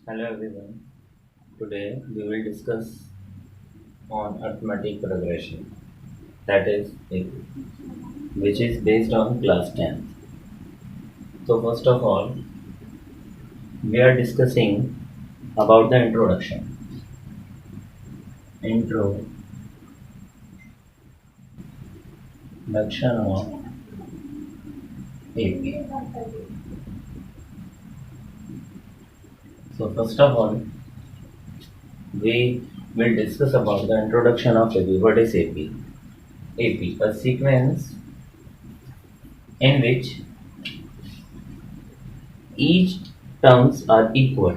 Hello everyone. Today we will discuss on arithmetic progression, that is AP, which is based on class 10th. So first of all, we are discussing about the introduction. Introduction of AP. So first of all, we will discuss about the introduction of AP. What is AP? AP, a sequence in which each terms are equal.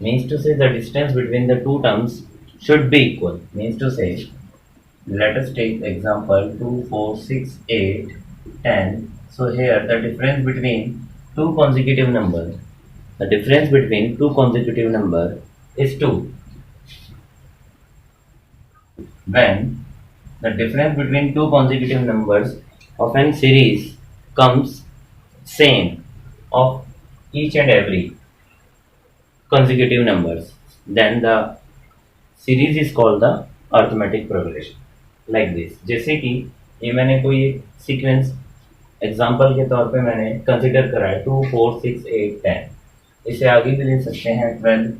Means to say the distance between the two terms should be equal. Means to say, let us take example 2, 4, 6, 8, 10. So here the difference between two consecutive number is 2. When the difference between two consecutive numbers of an series comes same of each and every consecutive numbers, then the series is called the arithmetic progression like this. जैसे कि ये मैंने कोई sequence example के तौर पे मैंने consider करा है 2, 4, 6, 8, 10। इसे आगे भी ले सकते हैं 12,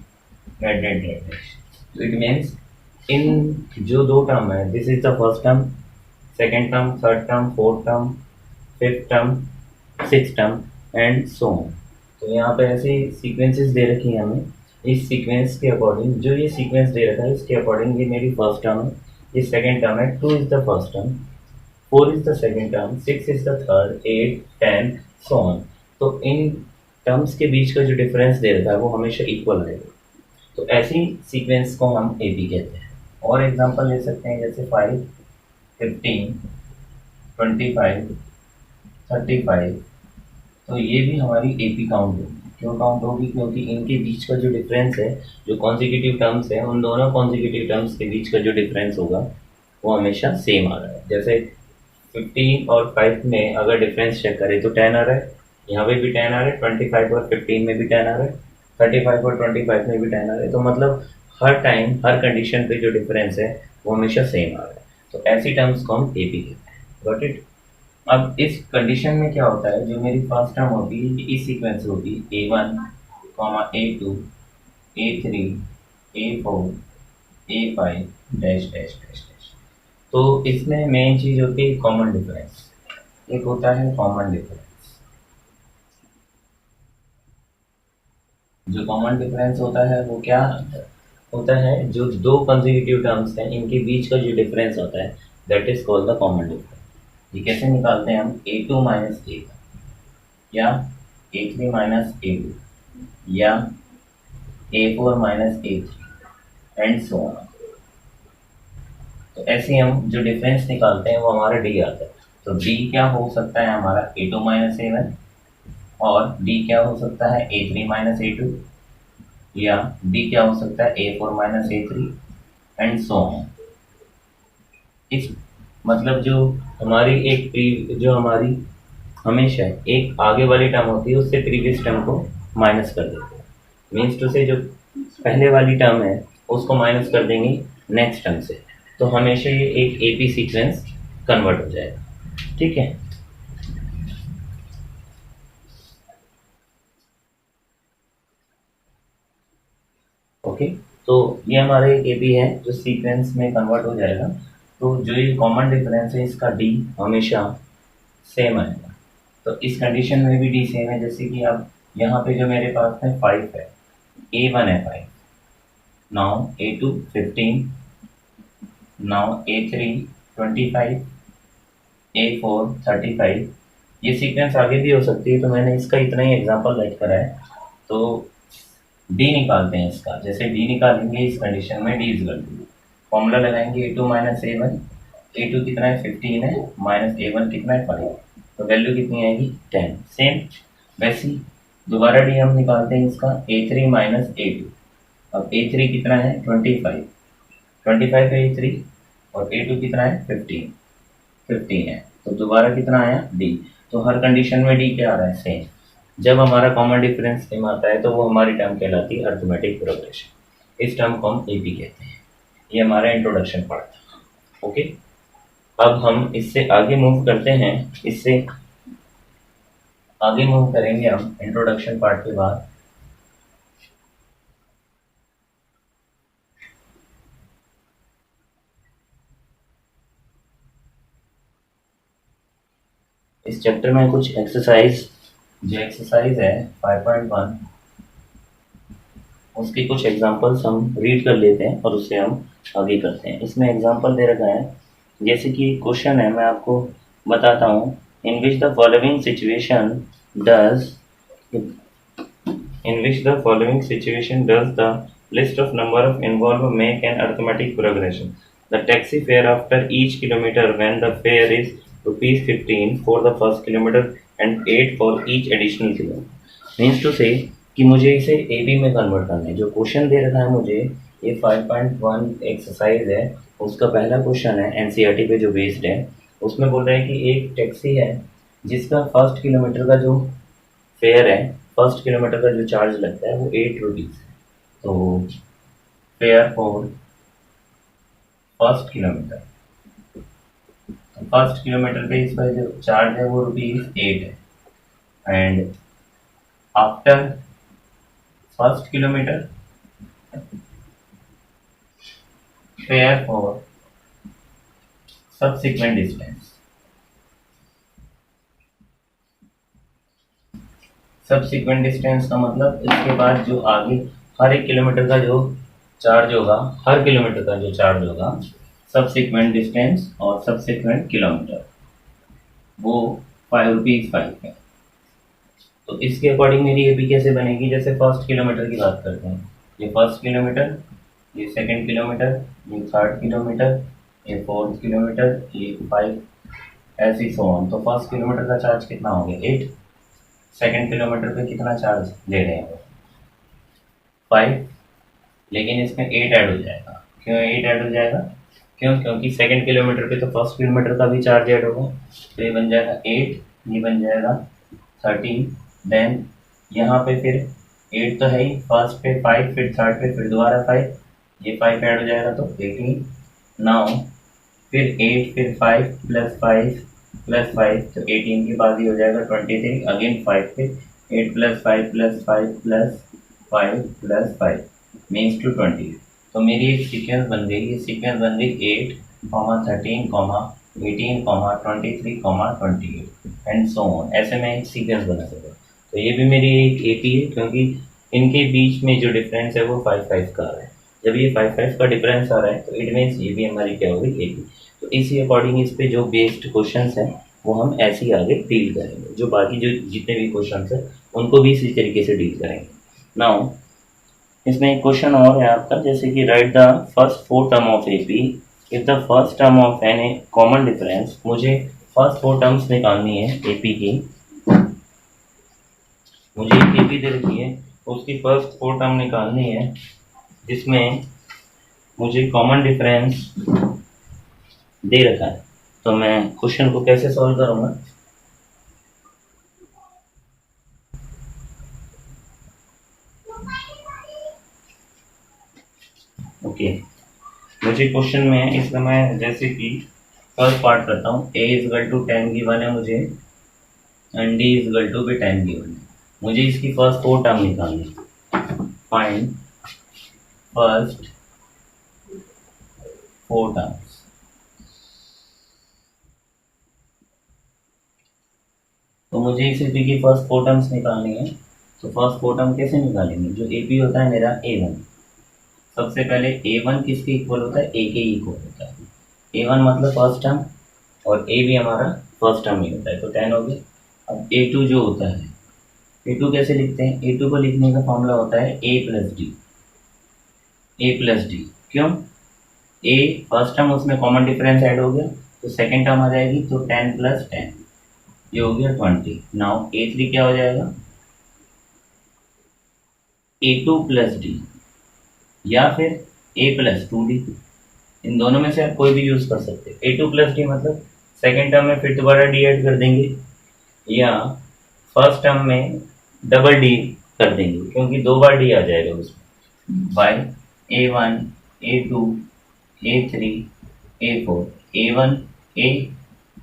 तो इट मीन्स इन जो दो टर्म है, this is the first term, second term, third term, fourth term, fifth term, six term and so on. तो यहाँ पे ऐसे सीक्वेंसेस दे रखी है हमें। इस सीक्वेंस के अकॉर्डिंग जो ये सीक्वेंस दे रखा है इसके अकॉर्डिंग ये मेरी फर्स्ट टर्म है, ये सेकंड टर्म है, 2 is the first term, 4 is the second term, 6 is the third, 8, 10 so on. तो इन टर्म्स के बीच का जो डिफरेंस दे रखा है वो हमेशा इक्वल रहेगा। तो ऐसी सीक्वेंस को हम एपी कहते हैं। और एग्जांपल ले सकते हैं जैसे 5, 15, 25, 35। तो ये भी हमारी एपी काउंट होगी। क्यों काउंट होगी? क्योंकि इनके बीच का जो डिफरेंस है, जो कॉन्जिक्यूटिव टर्म्स है, उन दोनों कॉन्जिक्यूटिव टर्म्स के बीच का जो डिफरेंस होगा वो हमेशा सेम आ रहा है। जैसे 15 और 5 में अगर डिफरेंस चेक करें तो 10 आ रहा है, यहाँ पे भी 10 आ रहा है, 25 और 15 में भी 10 आ रहा है, 35 और 25 में भी 10 आ रहा है। तो मतलब हर टाइम हर कंडीशन पे जो डिफरेंस है वो हमेशा सेम आ रहा है। तो ऐसी टर्म्स को हम एपी कहते हैं। Got it? अब इस कंडीशन में क्या होता है, जो मेरी फर्स्ट टर्म होगी इस सीक्वेंस होगी A1, A2, A3, A4, A5 dash dash dash dash. तो इसमें मेन चीज होती है कॉमन डिफरेंस। एक होता है कॉमन डिफरेंस। जो कॉमन डिफरेंस होता है वो क्या होता है, जो दो कंसेक्यूटिव टर्म्स हैं इनके बीच का जो डिफरेंस होता है that is called the common difference. ये कैसे निकालते हैं हम? A2 माइनस A1 या A3 माइनस A2 या A4 minus A3 and so on. तो ऐसे हम जो डिफरेंस निकालते हैं वो हमारा D आता है। तो D क्या हो सकता है हमारा? A2 माइनस A1, और D क्या हो सकता है? A3 माइनस A2, या D क्या हो सकता है? A4 minus A3 and so on. इस मतलब जो हमारी हमेशा एक आगे वाली टर्म होती है उससे प्रीवियस टर्म को माइनस कर देते हैं। मीन्स टू से जो पहले वाली टर्म है उसको माइनस कर देंगे नेक्स्ट टर्म से, तो हमेशा ये एक एपी सीक्वेंस कन्वर्ट हो जाएगा। ठीक है। ओके, तो ये हमारा एक एपी है जो सीक्वेंस में कन्वर्ट हो जाएगा। तो जो ये कॉमन डिफरेंस है इसका डी हमेशा सेम आएगा। तो इस कंडीशन में भी डी सेम है। जैसे कि अब यहाँ पे जो मेरे पास में 5 है, A1 है 5, now A2 15, now A3 25, A4 35। ये सीक्वेंस आगे भी हो सकती है, तो मैंने इसका इतना ही एग्जांपल राइट करा है। तो डी निकालते हैं इसका। जैसे डी निकालेंगे इस कंडीशन में डी इजल टू फॉर्मूला लगाएंगे A2 माइनस A1। A2 कितना है? 15 है, माइनस A1 कितना है? 5। तो वैल्यू कितनी आएगी? 10। सेम वैसे ही दोबारा डी हम निकालते हैं इसका A3 माइनस A2। अब A3 कितना है? 25, 25 है A3, और A2 कितना है? 15, 15 है। तो दोबारा कितना आया? डी। तो हर कंडीशन में डी क्या आ रहा है? सेम। जब हमारा कॉमन डिफरेंस सेम आता है तो वो हमारी टर्म कहलाती है अर्थमेटिक प्रोग्रेशन। इस टर्म को हम एपी कहते हैं। ये हमारा इंट्रोडक्शन पार्ट था। ओके, अब हम इससे आगे मूव करते हैं। इससे आगे मूव करेंगे हम इंट्रोडक्शन पार्ट के बाद। इस चैप्टर में कुछ एक्सरसाइज, जो एक्सरसाइज है 5.1, उसकी कुछ एग्जांपल्स हम रीड कर लेते हैं और उससे हम आगे करते हैं। इसमें एग्जांपल दे रखा है, जैसे कि क्वेश्चन है, मैं आपको बताता हूँ। In which the following situation does the list of number of involve make an arithmetic progression. The taxi fare after each kilometre when the fare is ₹15 for the first kilometre and 8 for each additional kilometre. Means to say कि मुझे इसे A B में convert करना है। जो question दे रखा है मुझे, ये 5.1 एक्सरसाइज है, उसका पहला क्वेश्चन है एनसीईआरटी पे जो बेस्ड है। उसमें बोल रहे हैं कि एक टैक्सी है जिसका फर्स्ट किलोमीटर का जो फेयर है, फर्स्ट किलोमीटर का जो चार्ज लगता है वो ₹8 है। तो फेयर फॉर फर्स्ट किलोमीटर, तो फर्स्ट किलोमीटर पे इसका जो चार्ज है वो ₹8 है। And after first kilometre fair for subsequent distance. Subsequent distance का मतलब इसके बाद जो आगे हर एक किलोमीटर का जो चार्ज होगा, हर किलोमीटर का जो चार्ज होगा, सबसिक्वेंट डिस्टेंस और सबसिक्वेंट किलोमीटर, वो ₹5 है। तो इसके अकॉर्डिंग मेरी एपी कैसे बनेगी? जैसे फर्स्ट किलोमीटर की बात करते हैं, ये फर्स्ट किलोमीटर, ये सेकंड किलोमीटर, ये थर्ड किलोमीटर, ये फोर्थ किलोमीटर, ये 5, ऐसे सो ऑन। तो फर्स्ट किलोमीटर का चार्ज कितना हो गया? 8। सेकंड किलोमीटर पे कितना चार्ज ले रहे हैं? 5, लेकिन इसमें 8 ऐड हो जाएगा। क्यों 8 ऐड हो जाएगा? क्योंकि सेकंड किलोमीटर पे तो फर्स्ट किलोमीटर का भी चार्ज ऐड होगा। तो ये बन जाएगा 8, ये बन जाएगा 13। देन यहाँ पे फिर 8 तो है ही, फर्स्ट पे 5, फिर थर्ड पे फिर दोबारा 5, ये 5 ऐड हो जाएगा तो 18। नाउ फिर 8, फिर 5 प्लस 5 प्लस 5, तो 18 के बाद ही हो जाएगा 23। अगेन 5 पे 8 plus 5 plus 5 plus 5 plus 5 means to 20। तो मेरी एक सीक्वेंस बन गई। ये सीक्वेंस बन गई 8, 13, 18, 23, 28 एंड सो ऑन। ऐसे मैं एक सीक्वेंस बना सकता। तो ये भी मेरी एक एपी है, क्योंकि इनके बीच में जो डिफरेंस है वो 5 का आ रहा है। जब ये 5 का डिफरेंस आ रहा है तो इट मीन्स ये भी हमारी क्या होगी? एपी। तो इसी अकॉर्डिंग इस पे जो बेस्ड क्वेश्चंस हैं वो हम ऐसे ही आगे डील करेंगे। जो बाकी जो जितने भी क्वेश्चंस हैं उनको भी इसी तरीके से डील करेंगे। नाउ इसमें एक क्वेश्चन और है आपका, जैसे कि write the first 4 term of AP if the first term of an common difference. मुझे फर्स्ट 4 टर्म्स निकालनी है एपी की। मुझे एक एपी दे रखी है, उसकी फर्स्ट 4 टर्म निकालनी है जिसमें मुझे कॉमन डिफरेंस दे रखा है। तो मैं क्वेश्चन को कैसे सॉल्व करूंगा? ओके, मुझे क्वेश्चन में इस समय जैसे कि फर्स्ट पार्ट करता हूँ। a इजगल टू 10 गिवन है मुझे एंड d इजगल टू भी 10 गिवन है। मुझे इसकी फर्स्ट 4 टर्म निकालनी है। Find first 4 terms. तो मुझे इस एपी की फर्स्ट 4 टर्म्स निकालनी है। तो फर्स्ट 4 टर्म कैसे निकालेंगे? जो एपी होता है मेरा a1, सबसे पहले a1 किसके इक्वल होता है? a के इक्वल होता है। a1 मतलब फर्स्ट टर्म और a भी हमारा फर्स्ट टर्म ही होता है, तो 10 हो गया। अब a2 जो होता है, a2 कैसे लिखते हैं? a2 को लिखने का फॉर्मूला होता है a plus D. a plus D क्यों? a फर्स्ट टर्म, उसमें कॉमन डिफरेंस ऐड हो गया तो सेकेंड टर्म आ जाएगी, तो 10 प्लस 10 ये हो गया 20। नाउ a3 क्या हो जाएगा? a2 प्लस डी या फिर a प्लस 2d। इन दोनों में से आप कोई भी यूज कर सकते हैं। a2 प्लस डी मतलब सेकेंड टर्म में फिर दोबारा डी ऐड कर देंगे, या फर्स्ट टर्म में डबल डी कर देंगे क्योंकि 2 बार डी आ जाएगा उसमें। Bye A1 A2 A3 A4 A1 A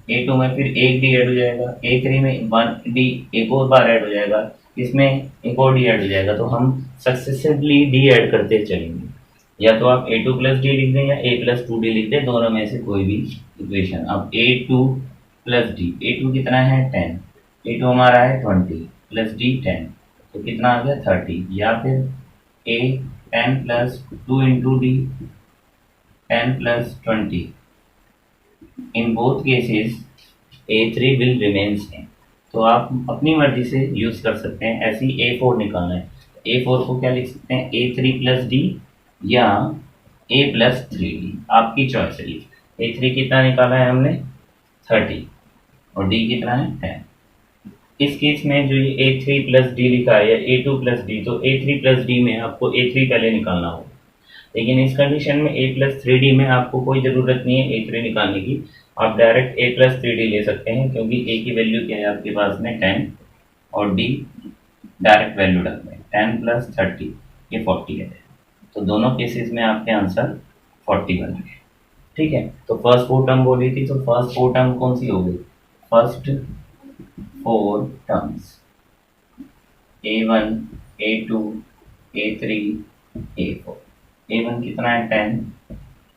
A2 में फिर एक डी ऐड हो जाएगा, A3 में 1 डी एक और बार ऐड हो जाएगा, इसमें एक और डी ऐड हो जाएगा। तो हम सक्सेसिवली डी ऐड करते चलेंगे। या तो आप A2 प्लस डी लिख दें या A प्लस 2 डी लिख दें, दोनों में से कोई भी इक्वेशन। अब A2 प्लस डी, A2 कितना है 10, A2 हमारा है 20 प्लस डी 10, तो कितना आ गया 30। या फिर A 10 plus 2 into D 10 plus 20, in both cases A3 will remain same. तो आप अपनी मर्जी से यूज कर सकते हैं। ऐसे ही A4 निकालना है, A4 को क्या लिख सकते हैं A3 प्लस डी या A प्लस 3D, आपकी चॉइस है। A3 कितना निकाला है हमने 30 और D कितना है 10। इस केस में जो ये A3 प्लस डी लिखा है या A2 प्लस डी, तो A3 प्लस डी में आपको A3 पहले निकालना होगा। लेकिन इस कंडीशन में A प्लस 3D में आपको कोई ज़रूरत नहीं है A3 निकालने की, आप डायरेक्ट A प्लस 3D ले सकते हैं क्योंकि A की वैल्यू क्या है आपके पास में 10 और D डायरेक्ट वैल्यू रख दें 10 प्लस 30 ये 40 है। तो दोनों केसेस में आपके आंसर 40 बन गए। ठीक है, तो फर्स्ट 4 टर्म बोली थी, तो फर्स्ट 4 टर्म कौन सी हो गई? First 4 terms A1 A2 A3 A4। A1 कितना है 10,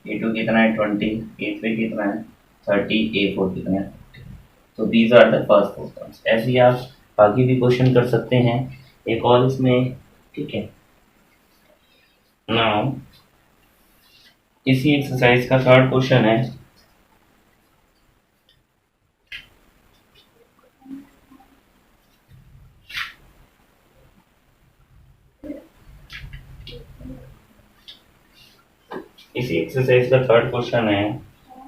A2 कितना है 20, A3 कितना है 30, A4 कितना है 40। तो these are the first 4 terms. ऐसे ही आप बाकी भी क्वेश्चन कर सकते हैं एक और इसमें। ठीक है, नाउ इसी एक्सरसाइज का थर्ड क्वेश्चन है। इसी एक्सरसाइज का थर्ड क्वेश्चन है,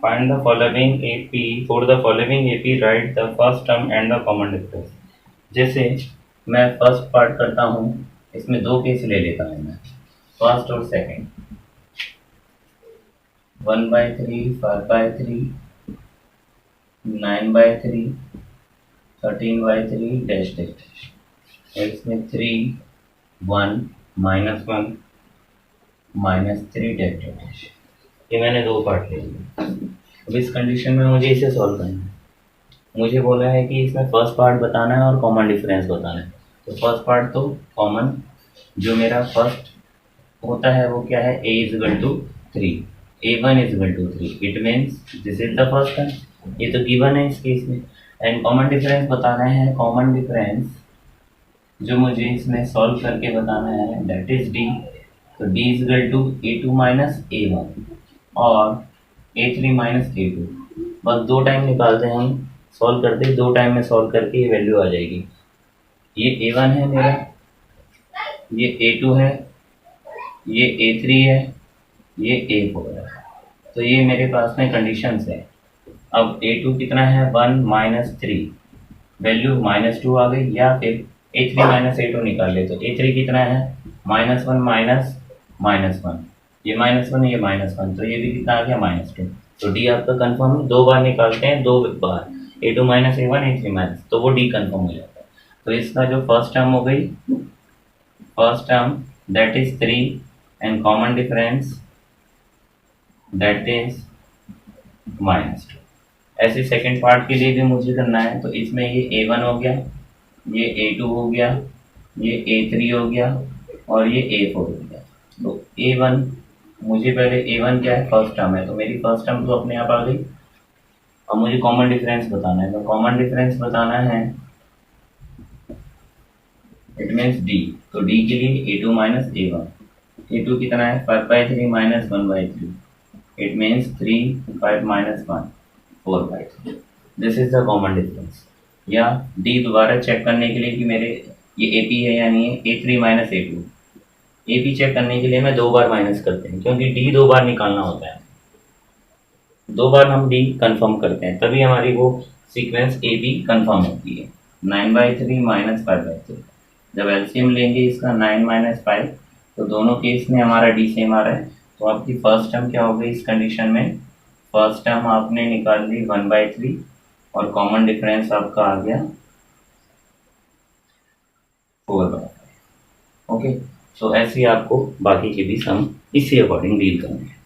find the following AP, for the following AP right the first term and the common difference. जैसे मैं फर्स्ट पार्ट करता हूँ, इसमें दो केस ले लेता हूँ मैं, फर्स्ट और सेकंड। 1/3 5/3 9/3 13/3 dash dash dash. इसमें 3 1 -1 -3 डैश डैश डैश। ये मैंने दो पार्ट ले लिए। अब इस कंडीशन में मुझे इसे सॉल्व करना है। मुझे बोला है कि इसमें फर्स्ट पार्ट बताना है और कॉमन डिफरेंस बताना है। तो फर्स्ट पार्ट तो कॉमन जो मेरा फर्स्ट होता है वो क्या है, a equal to 3, A1 equal to 3, it means this is the first term, ये तो गिवन है इस केस में। एंड कॉमन डिफरेंस बताना है, कॉमन डिफरेंस जो मुझे इसमें सॉल्व करके बताना है दैट इज d। तो d equal to A2 minus A1 और A3 माइनस A2। बस दो टाइम निकालते हैं हम, सॉल्व करते हैं, दो टाइम में सॉल्व करके ये वैल्यू आ जाएगी। ये A1 है मेरा, ये A2 है, ये A3 है, ये A4 है। तो ये मेरे पास में कंडीशंस है। अब A2 कितना है 1 माइनस 3, वैल्यू -2 आ गई। या फिर A3 माइनस A2 निकाल ले, तो A3 कितना है -1 माइनस -1, ये -1 ये -1, तो ये भी कितना आ गया -2। तो D आपका कंफर्म है। दो बार निकालते हैं, दो बार A2 minus A1 A3 minus, तो वो D कंफर्म हो जाता है। तो इसका जो फर्स्ट टर्म हो गई, first term that is 3 and common difference that is -2। ऐसे सेकंड पार्ट के लिए भी मुझे करना है। तो इसमें ये A1 हो गया, ये A2 हो गया, ये A3 हो गया और ये A4 हो गया। तो A1 मुझे पहले A1 क्या है फर्स्ट टर्म है, तो मेरी फर्स्ट टर्म तो अपने आप आ गई। अब मुझे कॉमन डिफरेंस बताना है, तो कॉमन डिफरेंस बताना है इट मीन्स D। तो D के लिए A2 माइनस A1, A2 कितना है 5/3 minus 1/3, it means 3 5 minus 1 4/3। This is the common difference. या D दोबारा चेक करने के लिए कि मेरे ये AP है या नहीं है, A3 minus A2। AP check करने के लिए मैं दो बार माइनस करते हैं क्योंकि D दो बार निकालना होता है, दो बार हम D कंफर्म करते हैं तभी हमारी वो सीक्वेंस AB कंफर्म होती है। 9/3 माइनस 5/3, जब एलसीएम लेंगे इसका 9 माइनस 5, तो दोनों केस में हमारा D सेम आ रहा है। तो आपकी फर्स्ट टर्म क्या हो गई इस कंडीशन में, फर्स्ट टर्म आपने निकाल ली 1/3 और कॉमन डिफरेंस आपका आ गया 4 बराबर है। ओके, सो ऐसे ही आपको बाकी के भी सम इसी अकॉर्डिंग डील करने हैं।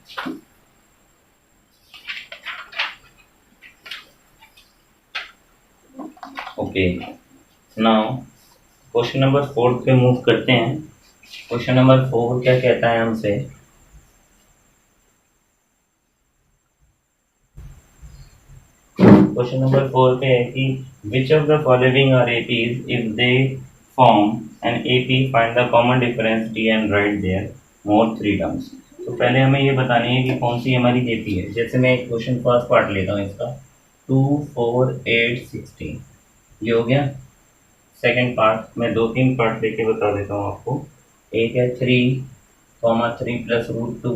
ओके, नाउ क्वेश्चन नंबर 4 पे मूव करते हैं। क्वेश्चन नंबर 4 क्या कहता है हमसे, क्वेश्चन नंबर 4 पे है कि which of the following are APs if they form an AP find the common difference D and write their more 3 terms. तो पहले हमें ये बतानी है कि कौन सी हमारी एपी है। जैसे मैं एक क्वेश्चन फर्स्ट पार्ट लेता हूँ इसका, 2 4 8 16, ये हो गया। सेकंड पार्ट मैं 2-3 पार्ट लेके बता देता हूँ आपको। एक है 3 plus root 2,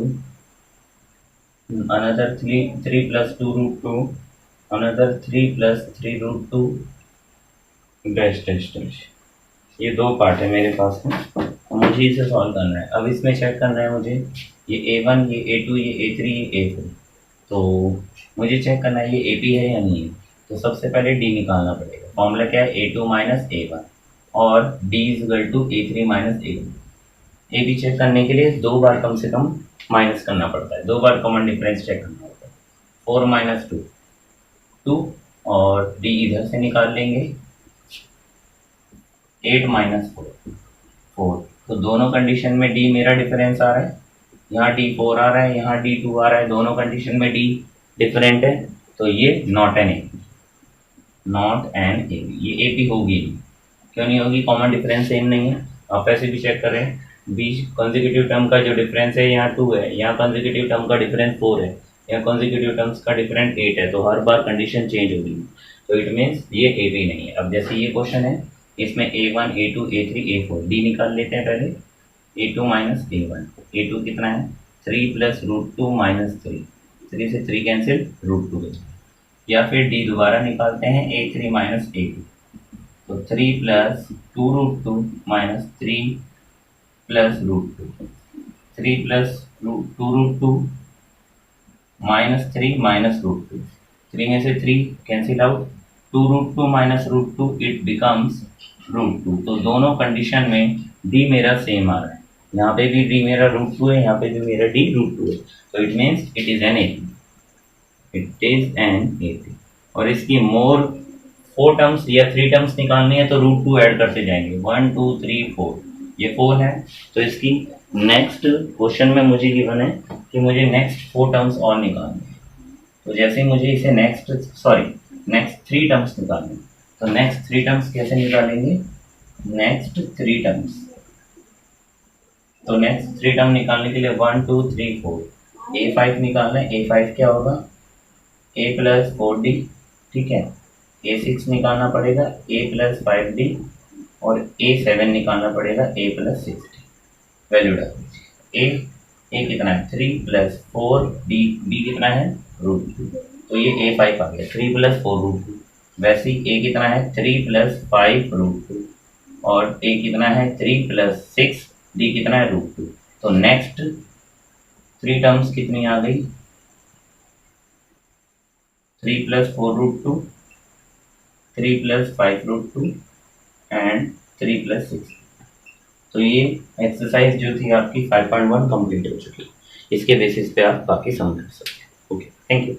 another 3 plus 2 root 2, another 3 plus 3 root 2 dash dash dash. ये 2 पार्ट है मेरे पास में और मुझे इसे सॉल्व करना है। अब इसमें चेक करना है मुझे ये A1, ये A2, ये A3, ये A4। तो मुझे चेक करना है ये AP है या नहीं है। तो सबसे पहले D निकालना पड़ेगा। फॉर्मूला क्या है, A2 माइनस A1 और D is equal to A3 minus A2। AB check करने के लिए 2 बार कम से कम माइनस करना पड़ता है, 2 बार कॉमन डिफरेंस चेक करना होता है। 4 माइनस 2 2 और D इधर से निकाल लेंगे, 8 माइनस 4। तो दोनों कंडीशन में D मेरा डिफरेंस आ रहा है, यहाँ D4 आ रहा है, यहाँ D2 आ रहा है, दोनों कंडीशन में D डिफरेंट है। तो ये not an AP, not an AP, ये एपी होगी नहीं। क्यों नहीं होगी, कॉमन डिफरेंस सेम नहीं है। आप ऐसे भी चेक करें, बीच कंसेक्यूटिव टर्म का जो डिफरेंस है यहाँ 2 है, यहाँ कंसेक्यूटिव टर्म का डिफरेंस 4 है, यहाँ कंसेक्यूटिव टर्म्स का डिफरेंस 8 है। तो हर बार कंडीशन चेंज होगी, तो इट मीन्स ये ए बी नहीं है। अब जैसे ये क्वेश्चन है, इसमें A1 A2 A3 A4, D निकाल लेते हैं पहले। A2 माइनस A1, A2 कितना है 3 प्लस रूट 2 माइनस 3, 3 से 3 कैंसिल, रूट 2 बचा। या फिर डी दोबारा निकालते हैं, A3 माइनस A2, तो 3 plus 2 root 2 minus 3 plus root 2, 3 plus 2 root 2 minus 3 minus root 2, 3 में से 3 cancel out, 2 root 2 minus root 2 it becomes root 2। तो दोनों कंडीशन में डी मेरा सेम आ रहा है, यहाँ पे भी डी मेरा रूट 2 है, यहाँ पे भी मेरा डी रूट 2 है। तो it means it is an AP, it is an AP. और इसकी मोर 4 टर्म्स या 3 टर्म्स निकालनी है तो रूट 2 ऐड करते जाएंगे, 1 2 3 4, ये 4 है। तो इसकी नेक्स्ट क्वेश्चन में मुझे गिवन है कि मुझे नेक्स्ट 4 टर्म्स और निकालने हैं। तो जैसे मुझे इसे नेक्स्ट 3 टर्म्स निकालने हैं, तो नेक्स्ट 3 टर्म्स कैसे निकालेंगे, नेक्स्ट 3 टर्म्स। तो नेक्स्ट 3 टर्म निकालने के लिए 1 2 3 4, A5 निकालना है। A5 क्या होगा, A प्लस 4D, ठीक है। A6 निकालना पड़ेगा, A प्लस 5D, और A7 निकालना पड़ेगा, A प्लस 6D। वैल्यू डाल दीजिए। A कितना है 3 प्लस 4D, D कितना है रूट 2, तो ये A5 आ गया 3 प्लस 4 रूट 2। वैसे ही A कितना है 3 प्लस 5 रूट 2, और A कितना है 3 प्लस 6, D कितना है रूट 2। तो नेक्स्ट 3 टर्म्स कितनी आ गई, 3 plus 4 root 2, 3 plus 5 root 2 and 3 plus 6। तो ये एक्सरसाइज जो थी आपकी 5.1 कंप्लीट हो चुकी है। इसके बेसिस पे आप बाकी सम कर सकते हैं। Okay, thank you.